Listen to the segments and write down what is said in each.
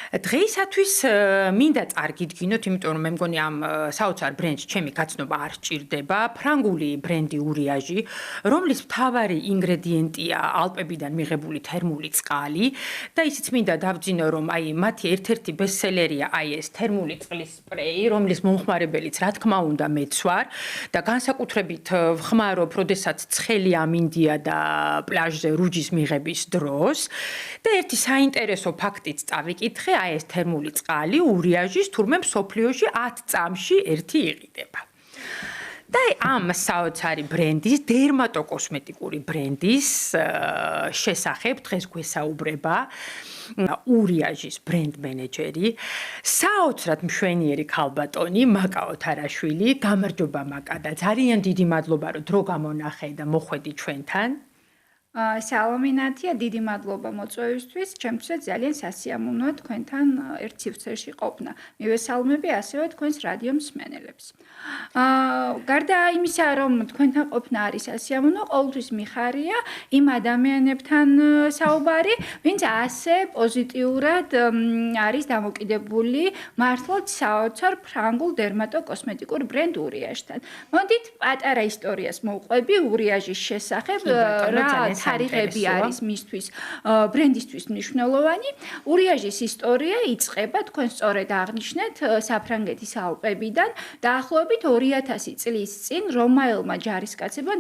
დღეისათვის მინდა წარგიდგინოთ, იმიტომ რომ მე მგონი ამ საოცარ ბრენდს ჩემი გაცნობა არ სჭირდება, ფრანგული ბრენდი ურიაჟი, რომლის მთავარი ინგრედიენტია ალპებიდან მიღებული თერმული წყალი და ისიც მინდა დავძინო, რომ აი მათი ერთ-ერთი ბესტსელერია აი ეს თერმული წყლის სპრეი, რომლის მომხმარებელიც რა თქმა უნდა მეც ვარ და განსაკუთრებით ვხმარობ, როდესაც ცხელი ამინდია და პლაჟზე რუჯის მიღების დროს და ერთი საინტერესო ფაქტიც წავიკითხე, აი ეს თერმული წყალი ურიაჟის თურმე მსოფლიოში 10 წამში ერთი იყიდება. და ამ საოცარი ბრენდის, დერმატოკოსმეტიკური ბრენდის შესახებ დღეს გვესაუბრება ურიაჟის ბრენდ მენეჯერი, საოცრად მშვენიერი ქალბატონი მაკაო თარაშვილი. გამარჯობა მაკა და ძალიან დიდი მადლობა რომ დრო გამონახე და მოხვედი ჩვენთან. სალამი ნათია, დიდი მადლობა მოწვევისთვის. ჩემთვისაც ძალიან სასიამოვნოა თქვენთან ერთ სივრცეში ყოფნა. მივესალმები ასევე თქვენს რადიო მსმენელებს. გარდა იმისა, რომ თქვენთან ყოფნა არის სასიამოვნო, ყოველთვის მიხარია იმ ადამიანებთან საუბარი, ვინც ასე პოზიტიურად არის დამოკიდებული მართლაც საოცარ ფრანგულ დერმატოკოსმეტიკურ ბრენდ ურიაჟთან. მოდით პატარა ისტორიას მოვყვები ურიაჟის შესახებ, რა თარიღები არის მისთვის ბრენდისთვის მნიშვნელოვანი. ურიაჟის ისტორია იწყება, თქვენ სწორედ აღნიშნეთ, საფრანგეთის ალპებიდან. დაახლოებით 2000 წლის წინ რომაელმა ჯარისკაცებმა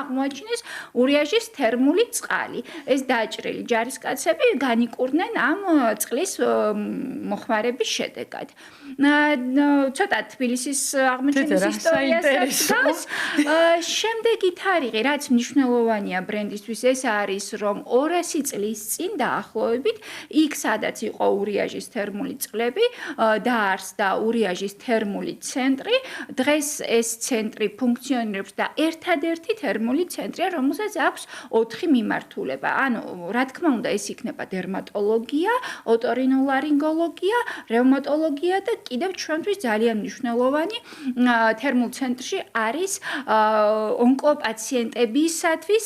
აღმოაჩინეს ურიაჟის თერმული წყალი. ეს დაჭრილი ჯარისკაცები განიკურნენ ამ წყლის მოხმარების შედეგად. ცოტა თბილისის აღმოჩენის ისტორიასაც გავს. შემდეგი თარიღი, რაც მნიშვნელოვანია ბრენდისთვის, ეს არის, რომ 200 წლის წინ დაახლოებით, იქ სადაც იყო ურიაჟის თერმული წყლები, დაარსდა ურიაჟის თერმული ცენტრი. დღეს ეს ცენტრი ფუნქციონირებს და ერთადერთი თერმული ცენტრია, რომელსაც აქვს 4 მიმართულება. ანუ, რა თქმა უნდა, ეს იქნება დერმატოლოგია, ოტორინოლარინგოლოგია, რევმატოლოგია და კიდევ ჩვენთვის ძალიან მნიშვნელოვანი თერმულ ცენტრში არის ონკოპაციენტებისათვის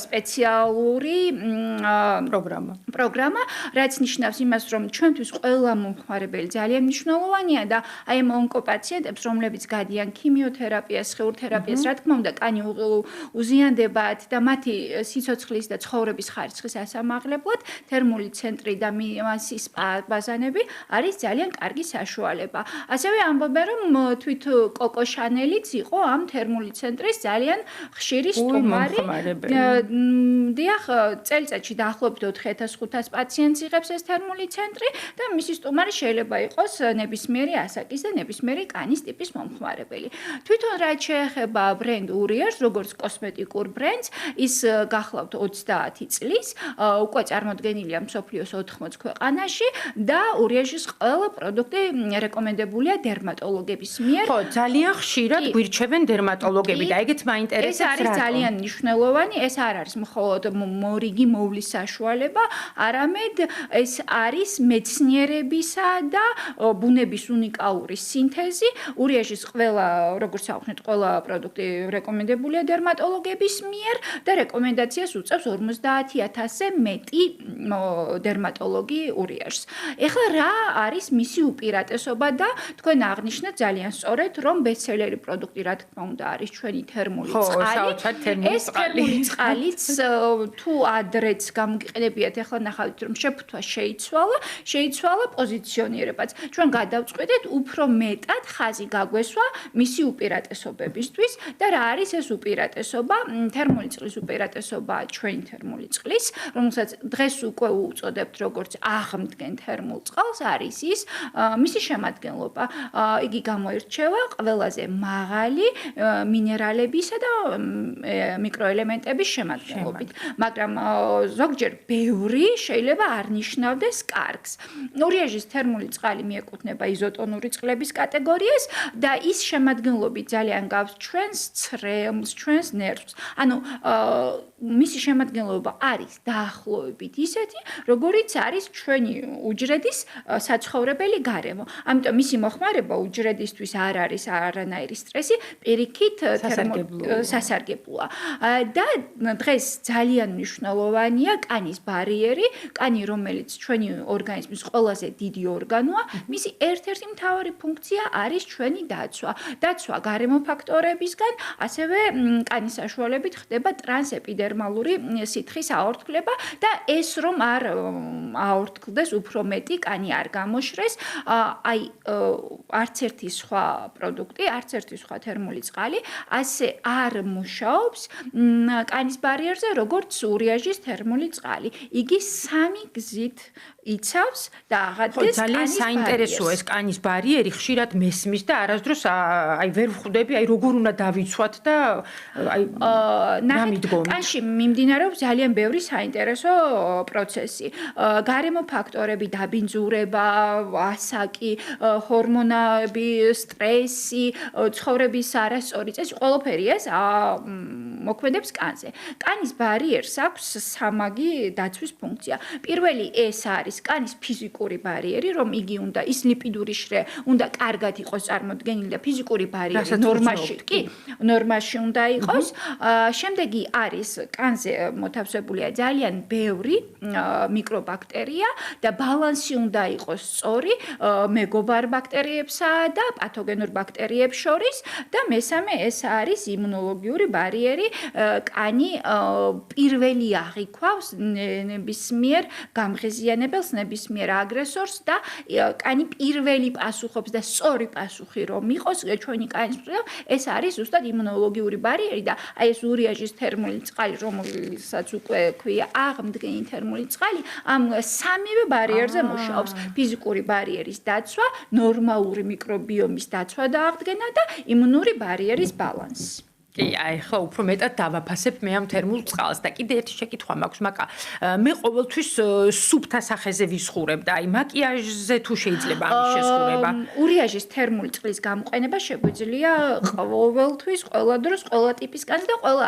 სპეციალური პროგრამა, რაც ნიშნავს იმას, რომ ჩვენთვის ყველა მომხმარებელი ძალიან მნიშვნელოვანია და აი ამ ონკოპაციენტებს, რომლებიც გადიან ქიმიოთერაპიას, სხეულთერაპიას, რა თქმა უნდა, კანი უზიანდებათ და მათი სიცოცხლის და ცხოვრების ხარისხის ასამაღლებლად თერმული ცენტრი და მასის ბაზანები არის ძალიან კარგი საშუალება. ასევე ამბობენ, რომ თვით კოკო შანელიც იყო ამ თერმული ცენტრის ძალიან ხშირი სტუმარი. დიახ, წელიწადში დაახლოებით 4500 პაციენტს იღებს ეს თერმული ცენტრი და მისი სტუმარი შეიძლება იყოს ნებისმიერი ასაკის და ნებისმიერი კანის ტიპის მომხმარებელი. თვითონ რაც შეეხება ბრენდ ურიაჟს, როგორც კოსმეტიკურ ბრენდს, ის გახლავთ 30 წლის, უკვე წარმოდგენილია მსოფლიოს 80 ქვეყანაში და ურიაჟის ყველა პროდუქტი რეკომენდებულია დერმატოლოგების მიერ. ხო, ძალიან ხშირად გვირჩევენ დერმატოლოგები და ეგეც მაინტერესებს. ეს არის ძალიან მნიშვნელოვანი, ეს არ არის მხოლოდ მორიგი მოვლის საშუალება, არამედ ეს არის მეცნიერებისა და ბუნების უნიკალური სინთეზი. ურიაჟის ყველა, როგორც აღნიშნეთ, ყველა პროდუქტი რეკომენდებულია დერმატოლოგების მიერ და რეკომენდაციას უწევს 50000-ზე მეტი დერმატოლოგი ურიაჟს. ეხლა რა არის მისი უპირატესობა და თქვენ აღნიშნეთ ძალიან სწორედ, რომ ბესტსელერი პროდუქტი რა თქმა უნდა არის ჩვენი თერმული წყალი. ეს თერმული წყალიც თუ ადრეც გამოგიყენებიათ, ეხლა ნახავთ, რომ შეფუთვა შეიცვალა პოზიციონირებაც. ჩვენ გადავწყვეტეთ უფრო მეტად ხაზი გაგვესვა მისი უპირატესობებისთვის და რა არის ეს უპირატესობა? თერმული წყლის უპირატესობა ჩვენი თერმული წყლის, რომელსაც დღეს უკვე უწოდებთ როგორც აღმდგენ თერმულ წყალს, არის ის მისი შემადგენლობა. იგი გამოირჩევა ყველაზე მაღალი მინერალებისა და მიკროელემენტების შემადგენლობით, მაგრამ ზოგჯერ ბევრი შეიძლება არ ნიშნავდეს კარგს. ურიაჟის თერმული წყალი მიეკუთვნება იზოტონური წყლების კატეგორიას და ის შემადგენლობით ძალიან გავს ჩვენს ცრემლს, ჩვენს ნერვს. ანუ მისი შემადგენლობა არის დაახლოებით ისეთი, როგორიც არის ჩვენი უჯრედის საცხოვრებელი გარემო. ამიტომ მისი მოხმარება უჯრედისთვის არ არის არანაირი სტრესი, პირიქით სასარგებლოა. და დღეს ძალიან მნიშვნელოვანია კანის ბარიერი, კანი რომელიც ჩვენი ორგანიზმის ყველაზე დიდი ორგანოა, მისი ერთ-ერთი მთავარი ფუნქცია არის ჩვენი დაცვა. დაცვა გარემო ფაქტორებისგან, ასევე კანის საშუალებით ხდება ტრანსეპიდერმალური სითხის აორთქლება და ეს რომ არ აორთქლდეს უფრო მეტი კანი არ გამოშრეს, აი არც ერთი სხვა პროდუქტი, არც ერთი სხვა თერმული წყალი ასე არ მუშაობს კანის ბარიერზე, როგორც ურიაჟის თერმული წყალი. იგი სამი გზით იცავს და აღადგენს ძალიან საინტერესოა ეს კანის ბარიერი, ხშირად მესმის და არასდროს აი ვერ ვხვდები, აი როგორ უნდა დავიცვათ და აი ნახეთ, კანში მიმდინარეობს ძალიან ბევრი საინტერესო პროცესი. გარემო ფაქტორები, დაბინძურება, ასაკი, ჰორმონები, სტრესი, ცხოვრების არასწორი წესი, ყველაფერი ეს მოქმედებს კანზე. კანის ბარიერს აქვს სამაგი დაცვის ფუნქცია. პირველი ეს არის კანის ფიზიკური ბარიერი, რომ იგი უნდა ის ლიპიდური შრე უნდა კარგად იყოს წარმოდგენილი და ფიზიკური ბარიერი ნორმაში კი, ნორმაში უნდა იყოს. შემდეგი არის კანზე მოთავსებულია ძალიან ბევრი მიკრობაქტერია და ბალანსი უნდა იყოს სწორი მეგობარ ბაქტერიებსა და პათოგენურ ბაქტერიებს შორის და მესამე ეს არის იმუნოლოგიური ბარიერი. კანი პირველი აღიქვავს ნებისმიერ გამღიზიანებელს, ნებისმიერ აგრესორს და კანი პირველი პასუხობს და სწორი პასუხი რომ იყოს ჩვენი კანის მხრიდან, ეს არის ზუსტად იმუნოლოგიური ბარიერი და აი ეს ურიაჟის თერმული წყალი, რომელსაც უკვე ქვია აღმდგენი თერმული წყალი, ამ სამივე ბარიერზე მუშაობს. ფიზიკური ბარიერის დაცვა, ნორმალური მიკრობიომის დაცვა და აღდგენა და იმუნური ბარიერის ბალანსი. კი, აი ხო, უფრო მეტად დავაფასებ მე ამ თერმულ წყალს და კიდე ერთი შეკითხვა მაქვს, მაკა მე ყოველთვის სუფთა სახეზე ვისხურებ და აი მაკიაჟზე თუ შეიძლება ამის შესხურება. ურიაჟის თერმული წყლის გამოყენება შეგვიძლია ყოველთვის, ყველა დროს, ყველა ტიპის კანზე და ყველა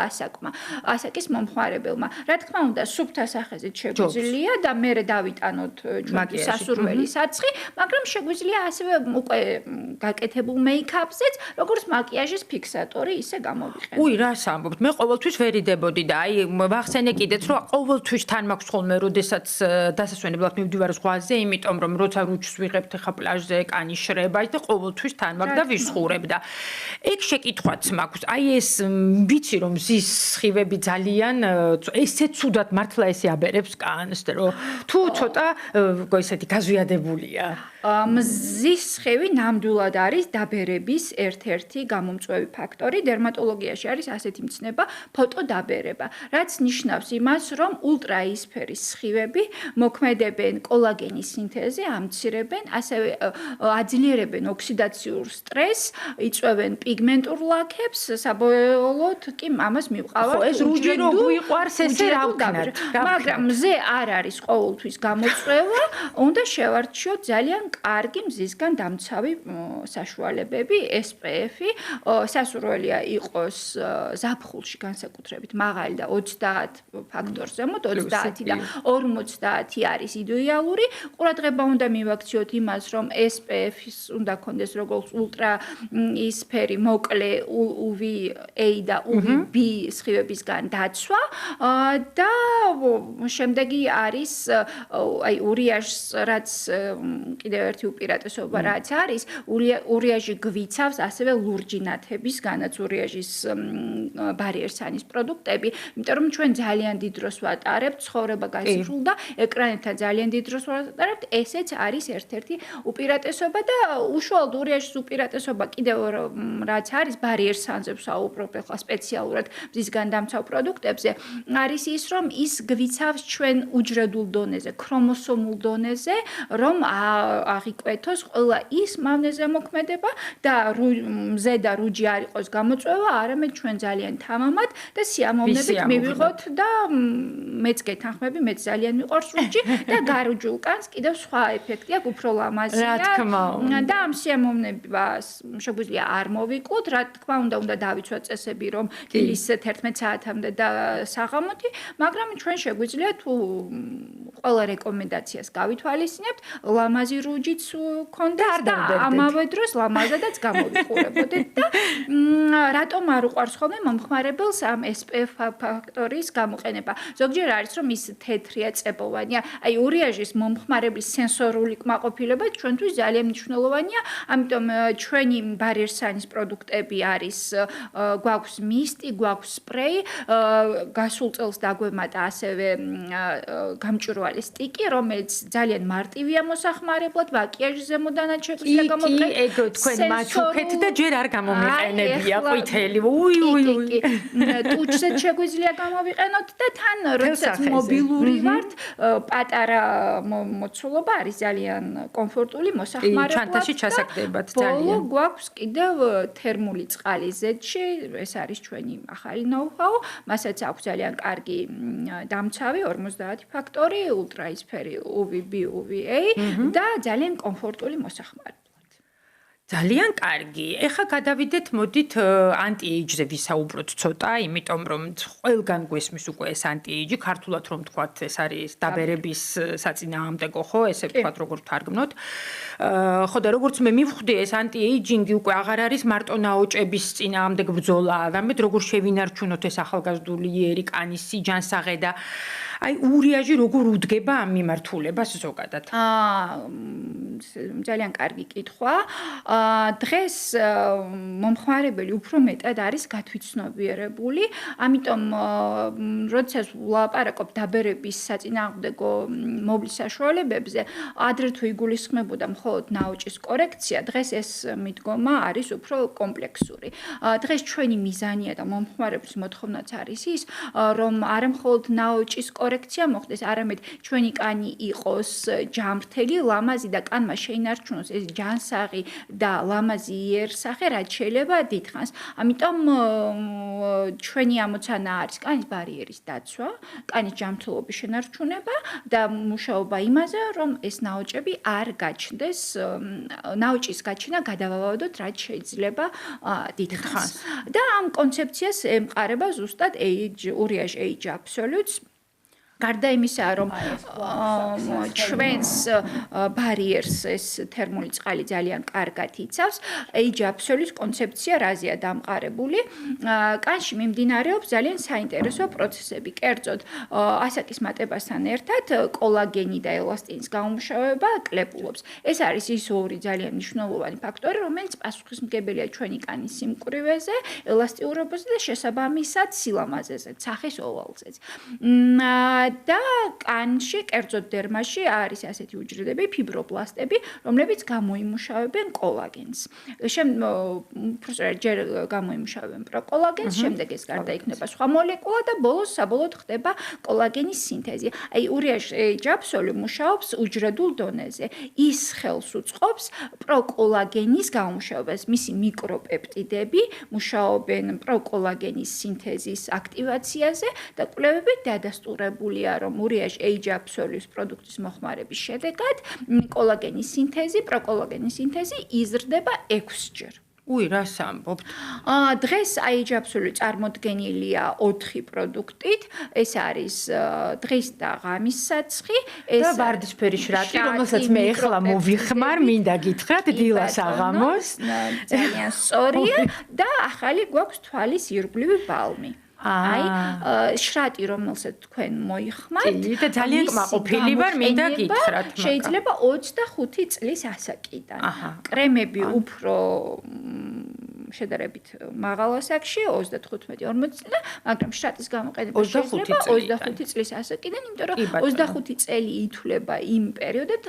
ასაკის მომხმარებელმა. რა თქმა უნდა, სუფთა სახეზე შეგვიძლია და მე დავიტანოთ ჩვენი სასურველი საცხი, მაგრამ შეგვიძლია ასევე უკვე გაკეთებულ მეიქაპზეც, როგორც მაკიაჟის ფიქსატორი, ისე გამოვიყენოთ. უი, რას ამბობთ? მე ყოველთვის ვერიდებოდი და აი ვახსენე კიდეც, რომ ყოველთვის თან მაქვს ხოლმე, როდესაც დასასვენებლად მივდივარ ზღვაზე, იმიტომ რომ როცა რუჩს ვიღებთ ხა პლაჟზე, კანი შრება და ყოველთვის თან მაქვს და ვისხურებ და ეგ შეკითხვაც მაქვს. აი ეს ვიცი რომ მზის სხივები ძალიან ესე ცუდად მართლა ესე აბერებს კანს, რომ თუ ცოტა ესეთი გაზვიადებულია. მზის სხივი ნამდვილად არის დაბერების ერთ-ერთი გამომწვევი ფაქტორი. დერმატოლოგიაში არის ასეთი მცნება ფოტოდაბერება, რაც ნიშნავს იმას, რომ ულტრაიისფერის სხივები მოქმედებენ კოლაგენის სინთეზზე, ამცირებენ, ასევე აძლიერებენ ოქსიდაციურ სტრესს, იწვევენ პიგმენტურ ლაქებს, საბოლოოდ კი ამას მივყავართ. ეს რუჯი რო გვიყვარს ესე რა ვქნათ? მაგრამ მზე არ არის ყოველთვის გამოწვევა, უნდა შევარჩიოთ ძალიან კარგი მზისგან დამცავი საშუალებები, SPF-ი, სასურველია იყოს ზაფხულში განსაკუთრებით მაღალი და 30 ფაქტორს ზემოთ, 30 და 50 არის იდეალური. ყურადღება უნდა მივაქციოთ იმას, რომ SPF-ის უნდა კონდეს როგორც ულტრაისფერი, მოკლე UVA და UVB სხივებისგან დაცვა და შემდეგი არის აი ურიაჟს, რაც კიდევ ერთი უპირატესობა რაც არის, ურიაჟი გვიცავს ასევე ლურჯი ნათებისგანაც ურიაჟის ბარიერს ანის პროდუქტები, იმიტომ რომ ჩვენ ძალიან დიდ დროს ვატარებთ, ცხოვრება გასრულდა, ეკრანებთან ძალიან დიდ დროს ვატარებთ, ესეც არის ერთ-ერთი უპირატესობა და უშუალოდ ურიაჟის უპირატესობა კიდევ რაც არის ბარიერს ანზებს აუბრობ ახლა სპეციალურად მზისგან დამცავ პროდუქტებზე, არის ის რომ ის გვიცავს ჩვენ უჯრედულ დონეზე, ქრომოსომულ დონეზე, რომ აღიკვეთოს ყველა ის მავნეზე მოქმედება და მზე და რუჯი არ იყოს გამოწვევა, არამედ ჩვენ ძალიან თამამად და სიამოვნებით მივიღოთ და მეც გეთანხმები, მეც ძალიან მიყვარს რუჯი და გარუჯულ კანს კიდევ სხვა ეფექტი აქვს, უფრო ლამაზია. რა თქმა უნდა. და ამ სიამოვნებას შეგვიძლია არ მოვიკლოთ, რა თქმა უნდა დავიცვათ წესები, რომ დილის 11 საათამდე და საღამოთი, მაგრამ ჩვენ შეგვიძლია თუ ყველა რეკომენდაციას გავითვალისწინებთ, ლამაზი რუჯიც ქონდეს და ამავე დროს ლამაზადაც გამოვიყურებოდეთ და რატომ არ უყვარს ხოლმე მომხმარებელს ამ SPF ფაქტორის გამოყენება. ზოგჯერ არის რომ ის თეთრია, წებოვანია. აი ურიაჟის მომხმარებლის სენსორული კმაყოფილება ჩვენთვის ძალიან მნიშვნელოვანია. ამიტომ ჩვენი ბარიერსანის პროდუქტები არის გვაქვს მისტი, გვაქვს სპრეი, გასულ წელს დაგვემატა ასევე გამჭვირვალე სტიკი, რომელიც ძალიან მარტივია მოსახმარებლად, ვაკიაჟის ზემოდანაც შეგვიძლია გამოყენოთ. ეგ თქვენ მაჩუქეთ და ჯერ არ გამომიყენებია ყვითელი. უი. ტუჩზეც შეგვიძლია გამოვიყენოთ და თან როდესაც მობილური ვართ, პატარა მოცულობა არის ძალიან კომფორტული მოსახმარებლად. ჩანთაში ჩასაგდებათ ძალიან. გვაქვს კიდევ თერმული წყალი ზედში, ეს არის ჩვენი ახალი ნოუ-ჰაუ, მასაც აქვს ძალიან კარგი დამცავი 50 ფაქტორი, ультраისფერი UVB, UVA და ძალიან კომფორტული მოსახმარებლად. ძალიან კარგი. ეხლა გადავიდეთ, მოდით ანტი-ეიჯზე ვისაუბროთ ცოტა, იმიტომ რომ ყველგან გვესმის უკვე ეს ანტი-ეიჯი, ქართულად რომ თქვათ, ეს არის დაბერების საწინააღმდეგო, ხო, ესე ვთქვათ, როგორ თარგმნოთ. ხო და როგორც მე მივხვდი, ეს ანტი-ეიჯინგი უკვე აღარ არის მარტო ნაოჭების წინააღმდეგ ბრძოლა, არამედ როგორ შევინარჩუნოთ ეს ახალგაზრდული იერი, კანის სიჯანსაღე და აი ურიაჟი როგორ უდგება ამ მიმართულებას ზოგადად? ძალიან კარგი კითხვა. დღეს მომხმარებელი უფრო მეტად არის გათვითცნობიერებული, ამიტომ როდესაც ვლაპარაკობ დაბერების საწინააღმდეგო მოვლის საშუალებებზე, ადრე თუ იგულისხმებოდა მხოლოდ ნაოჭის კორექცია, დღეს ეს მიდგომა არის უფრო კომპლექსური. დღეს ჩვენი მიზანია და მომხმარებლის მოთხოვნაც არის ის, რომ არა მხოლოდ ნაოჭის კორექცია მოხდეს, არამედ ჩვენი კანი იყოს ჯამრთელი, ლამაზი და კანმა შეინარჩუნოს ეს ჯანსაღი და ლამაზი იერსახე, რაც შეიძლება დიდხანს. ამიტომ ჩვენი ამოცანა არის კანის ბარიერის დაცვა, კანის ჯანმრთელობის შენარჩუნება და მუშაობა იმაზე, რომ ეს ნაოჭები არ გაჩნდეს, ნაოჭის გაჩენა გადავავადოთ, რაც შეიძლება დიდხანს. და ამ კონცეფციას ემყარება ზუსტად ურიაჟ Age Absolutes. გარდა იმისა, რომ ჩვენს ბარიერს ეს თერმული წყალი ძალიან კარგად იცავს, Age Absolutes კონცეფცია რაზეა დამყარებული. კანში მიმდინარეობს ძალიან საინტერესო პროცესები. კერძოდ, ასაკის მატებასთან ერთად კოლაგენი და ელასტინის გამომუშავება კლებულობს. ეს არის ის ორი ძალიან მნიშვნელოვანი ფაქტორი, რომელიც პასუხისმგებელია ჩვენი კანის სიმკვრივეზე, ელასტიურობაზე და შესაბამისად სილამაზეზე, სახის ოვალზეც. და კანში, კერძოდ დერმაში არის ასეთი უჯრედები, ფიბრობლასტები, რომლებიც გამოიმუშავებენ კოლაგენს. ჯერ გამოიმუშავებენ პროკოლაგენს, შემდეგ ეს გარდაიქმნება სხვა მოლეკულა და ბოლოს საბოლოოდ ხდება კოლაგენის სინთეზი. აი ურიაჟ Age Absolute მუშაობს უჯრედულ დონეზე. ის ხელს უწყობს პროკოლაგენის გამომუშავებას. მისი მიკროპეპტიდები მუშაობენ პროკოლაგენის სინთეზის აქტივაციაზე და კვლევები დადასტურებულია რომ ურიაჟ Age Absolute პროდუქტის მოხმარების შედეგად კოლაგენის სინთეზი, პროკოლაგენის სინთეზი იზრდება 6-ჯერ. უი, რას ამბობთ? დღეს Age Absolute წარმოდგენილია 4 პროდუქტით. ეს არის დღის და ღამის საცხი, და ვარდისფერი შრატი, რომელსაც მე ეხლა მოვიხმარ, მინდა გითხრათ დილას აღამოს. ძალიან სწორია და ახალი გვაქვს თვალის ირგვლივი ბალმი. აი შრატი რომელსაც თქვენ მოიხმართ და ძალიან კმაყოფილი ვარ, მინდა გითხრათ, შეიძლება 25 წლის ასაკიდან. კრემები უფრო შედარებით მაღალ ასაკში 35-40 წლიდან, მაგრამ შრატის გამოყენება შეიძლება 25 წლის ასაკიდან, იმიტომ რომ 25 წელი ითვლება იმ პერიოდად,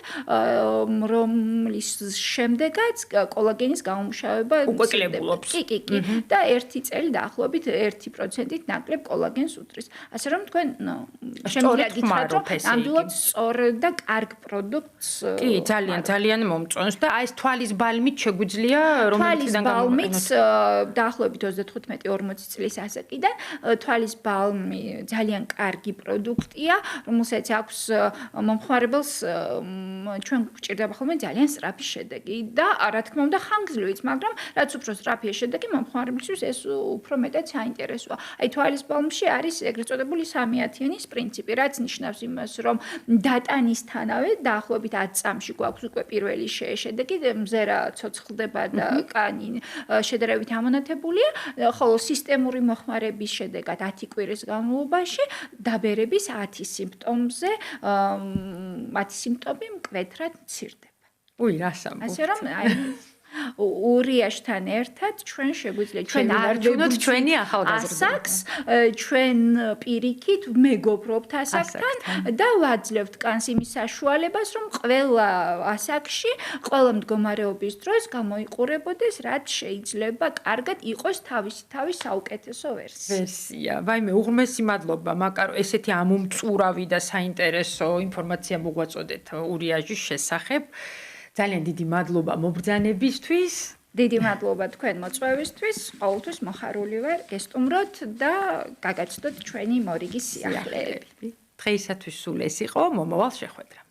რომლის შემდეგაც კოლაგენის გამომუშავება უკლებულობს. კი. და 1 წელი დაახლოებით 1%-ით ნაკლებ კოლაგენს უდრის. ასე რომ თქვენ შემიძლია გითხრათ, რომ ნამდვილად სწორ და კარგ პროდუქტს კი, ძალიან მომწონს და აი ეს თვალის ბალმით შეგვიძლია რომელიციდან გამოვიყენოთ. დაახლოებით 35-40 წლის ასაკიდან თვალის ბალმი ძალიან კარგი პროდუქტია, რომელსაც აქვს მომხმარებელს ჩვენ გვჭირდება ხოლმე ძალიან სწრაფი შედეგი და რა თქმა უნდა ხანგრძლივიც, მაგრამ რაც უფრო სწრაფია შედეგი, მომხმარებლისთვის ეს უფრო მეტად საინტერესოა. აი თვალის ბალმში არის ეგრეთ წოდებული 3-ათიანის პრინციპი, რაც ნიშნავს იმას, რომ დატანისთანავე დაახლოებით 10 წამში გვაქვს უკვე პირველი შედეგი, მზერა ცოცხლდება და კანი შედარებით ამონათებულია, ხოლო სისტემური მოხმარების შედეგად 10 კვირის განმავლობაში დაბერების 10 სიმპტომზე 10 სიმპტომი მკვეთრად მცირდება. უი, რას ამბობთ? ასე რომ აი ურიაშთან ერთად ჩვენ შეგვიძლია ჩვენ არ ვარჯუნოთ ჩვენი ახალგაზრდობა. ასაკს, ჩვენ პირიქით მეგობრობთ ასაკთან და ვაძლევთ კანს იმის საშუალებას, რომ ყველა ასაკში, ყველა მდგომარეობის დროს გამოიყურებოდეს, რაც შეიძლება კარგად იყოს თავის საუკეთესო ვერსია. ვაიმე, უღრმესი მადლობა, მაკარო, ესეთი ამომწურავი და საინტერესო ინფორმაცია მოგვაწოდეთ ურიაჟის შესახებ. ძალიან დიდი მადლობა მობრძანებისთვის. დიდი მადლობა თქვენ მოწვევისთვის. ყოველთვის მოხარული ვარ გესტუმროთ და გაგაცნოთ ჩვენი მორიგის სიახლეები. დღეისათვის სულ ეს იყო, მომავალ შეხვედრამდე.